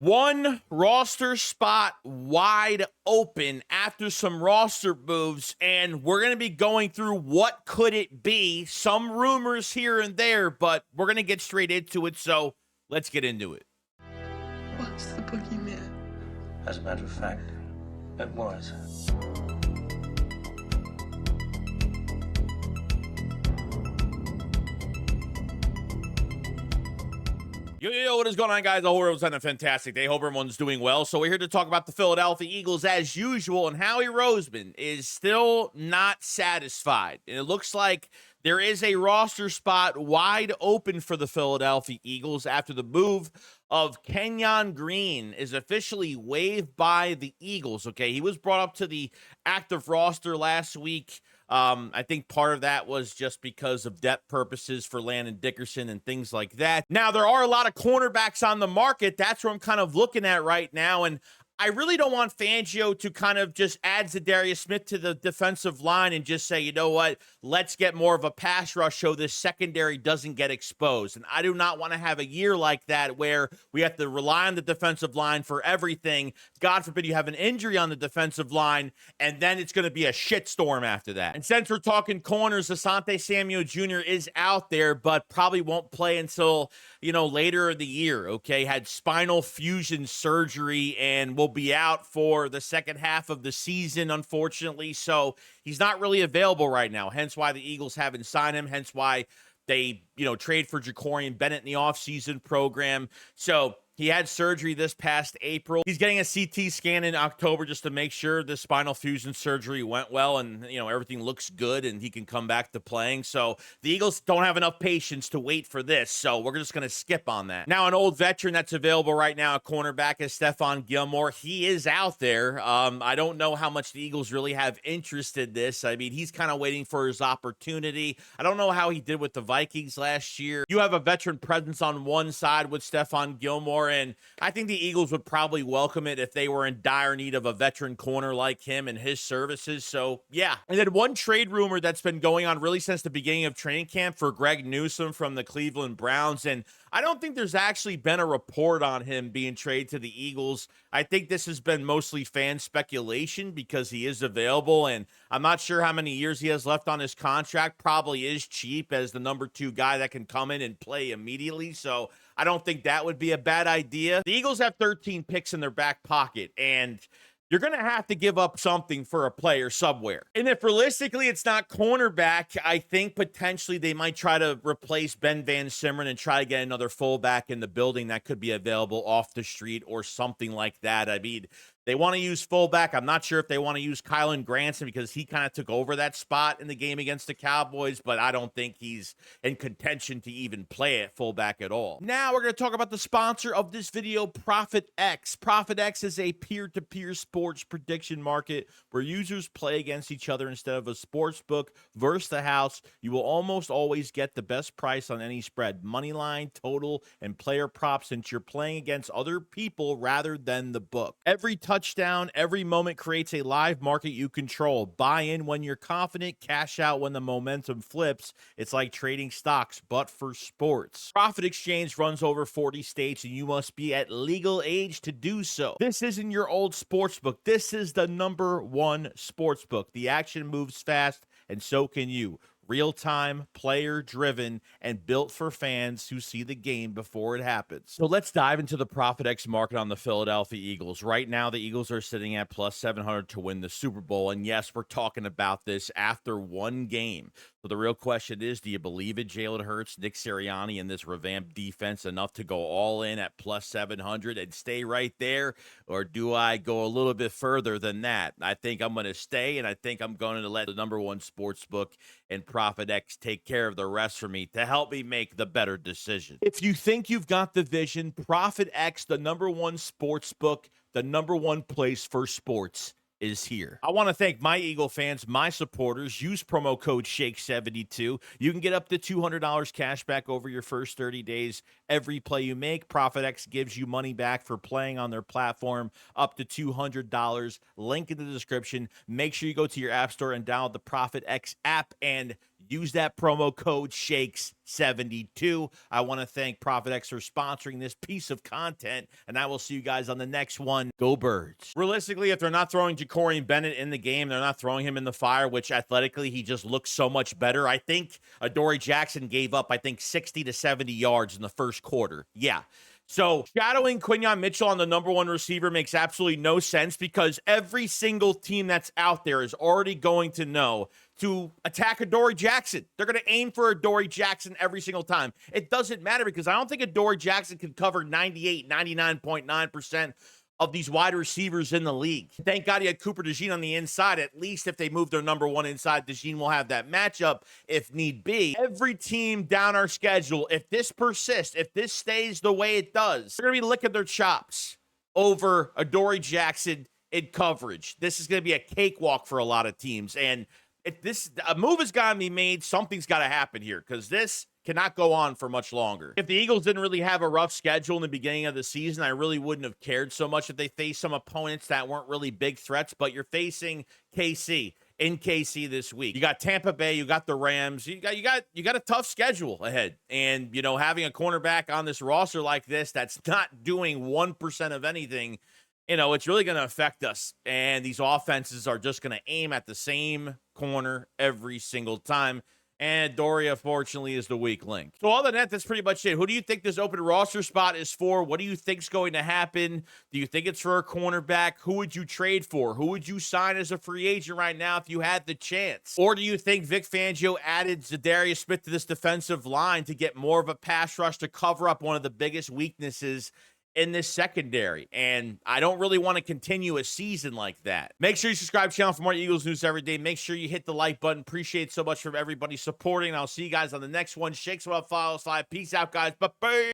One roster spot wide open after some roster moves, and we're going to be going through what could it be. Some rumors here and there, but we're going to get straight into it, so let's get into it. What's the boogeyman? As a matter of fact, it was. Yo, what is going on, guys? I hope everyone's having a fantastic day. Hope everyone's doing well. So we're here to talk about the Philadelphia Eagles as usual, and Howie Roseman is still not satisfied. And it looks like there is a roster spot wide open for the Philadelphia Eagles after the move of Kenyon Green is officially waived by the Eagles. Okay, he was brought up to the active roster last week. I think part of that was just because of depth purposes for Landon Dickerson and things like that. Now, there are a lot of cornerbacks on the market. That's what I'm kind of looking at right now. And I really don't want Fangio to kind of just add Zadarius Smith to the defensive line and just say, you know what, let's get more of a pass rush so this secondary doesn't get exposed. And I do not want to have a year like that where we have to rely on the defensive line for everything. God forbid you have an injury on the defensive line, and then it's going to be a shitstorm after that. And since we're talking corners, Asante Samuel Jr. is out there, but probably won't play until, later in the year, okay? Had spinal fusion surgery and will be out for the second half of the season, unfortunately. So he's not really available right now, hence why the Eagles haven't signed him, hence why they, trade for Jacorian Bennett in the offseason program. So he had surgery this past April. He's getting a CT scan in October just to make sure the spinal fusion surgery went well and, everything looks good and he can come back to playing. So the Eagles don't have enough patience to wait for this. So we're just going to skip on that. Now, an old veteran that's available right now, a cornerback, is Stephon Gilmore. He is out there. I don't know how much the Eagles really have interest in this. I mean, he's kind of waiting for his opportunity. I don't know how he did with the Vikings last year. You have a veteran presence on one side with Stephon Gilmore, and I think the Eagles would probably welcome it if they were in dire need of a veteran corner like him and his services. So, yeah. And then one trade rumor that's been going on really since the beginning of training camp for Greg Newsome from the Cleveland Browns. And I don't think there's actually been a report on him being traded to the Eagles. I think this has been mostly fan speculation because he is available, and I'm not sure how many years he has left on his contract. Probably is cheap as the number 2 guy that can come in and play immediately. So I don't think that would be a bad idea. The Eagles have 13 picks in their back pocket, and you're going to have to give up something for a player somewhere. And if realistically it's not cornerback, I think potentially they might try to replace Ben Van Simeren and try to get another fullback in the building that could be available off the street or something like that. I mean, they want to use fullback. I'm not sure if they want to use Kylan Granson because he kind of took over that spot in the game against the Cowboys, but I don't think he's in contention to even play at fullback at all. Now we're going to talk about the sponsor of this video, ProfitX. ProfitX is a peer-to-peer sports prediction market where users play against each other instead of a sports book versus the house. You will almost always get the best price on any spread, money line, total, and player props since you're playing against other people rather than the book. Every touchdown, every moment creates a live market you control. Buy in when you're confident, cash out when the momentum flips. It's like trading stocks, but for sports. Profit Exchange runs over 40 states, and you must be at legal age to do so. This isn't your old sportsbook. This is the #1 sportsbook. The action moves fast, and so can you. Real-time, player-driven, and built for fans who see the game before it happens. So let's dive into the ProfitX market on the Philadelphia Eagles. Right now, the Eagles are sitting at plus 700 to win the Super Bowl. And yes, we're talking about this after one game. So the real question is, do you believe in Jalen Hurts, Nick Sirianni, and this revamped defense enough to go all in at plus 700 and stay right there? Or do I go a little bit further than that? I think I'm going to stay, and I think I'm going to let the #1 sportsbook and ProfitX take care of the rest for me to help me make the better decision. If you think you've got the vision, ProfitX, the #1 sportsbook, the #1 place for sports, is here. I want to thank my Eagle fans, my supporters. Use promo code SHAKE72. You can get up to $200 cash back over your first 30 days. Every play you make, ProfitX gives you money back for playing on their platform, up to $200. Link in the description. Make sure you go to your app store and download the ProfitX app and Use that promo code SHAKES72. I want to thank Profit X for sponsoring this piece of content, and I will see you guys on the next one. Go Birds. Realistically, if they're not throwing Ja'Cory Bennett in the game, they're not throwing him in the fire, which athletically he just looks so much better. I think Adoree Jackson gave up, 60 to 70 yards in the first quarter. Yeah. So shadowing Quinyon Mitchell on the #1 receiver makes absolutely no sense because every single team that's out there is already going to know to attack Adoree Jackson. They're going to aim for Adoree Jackson every single time. It doesn't matter because I don't think Adoree Jackson can cover 99.9% of these wide receivers in the league. Thank God he had Cooper DeJean on the inside. At least if they move their #1 inside, DeJean will have that matchup if need be. Every team down our schedule, if this persists, if this stays the way it does, they're going to be licking their chops over Adoree Jackson in coverage. This is going to be a cakewalk for a lot of teams. And if a move has got to be made, something's got to happen here because this cannot go on for much longer. If the Eagles didn't really have a rough schedule in the beginning of the season, I really wouldn't have cared so much if they faced some opponents that weren't really big threats, but you're facing KC in KC this week. You got Tampa Bay, you got the Rams, you got a tough schedule ahead. And, having a cornerback on this roster like this that's not doing 1% of anything, it's really going to affect us. And these offenses are just going to aim at the same corner every single time. And Adoree, unfortunately, is the weak link. So other than that, that's pretty much it. Who do you think this open roster spot is for? What do you think is going to happen? Do you think it's for a cornerback? Who would you trade for? Who would you sign as a free agent right now if you had the chance? Or do you think Vic Fangio added Zadarius Smith to this defensive line to get more of a pass rush to cover up one of the biggest weaknesses in this secondary? And I don't really want to continue a season like that. Make sure you subscribe to the channel for more Eagles news every day. Make sure you hit the like button. Appreciate so much from everybody supporting. I'll see you guys on the next one. Shakes well, follows live. Peace out, guys. Bye-bye.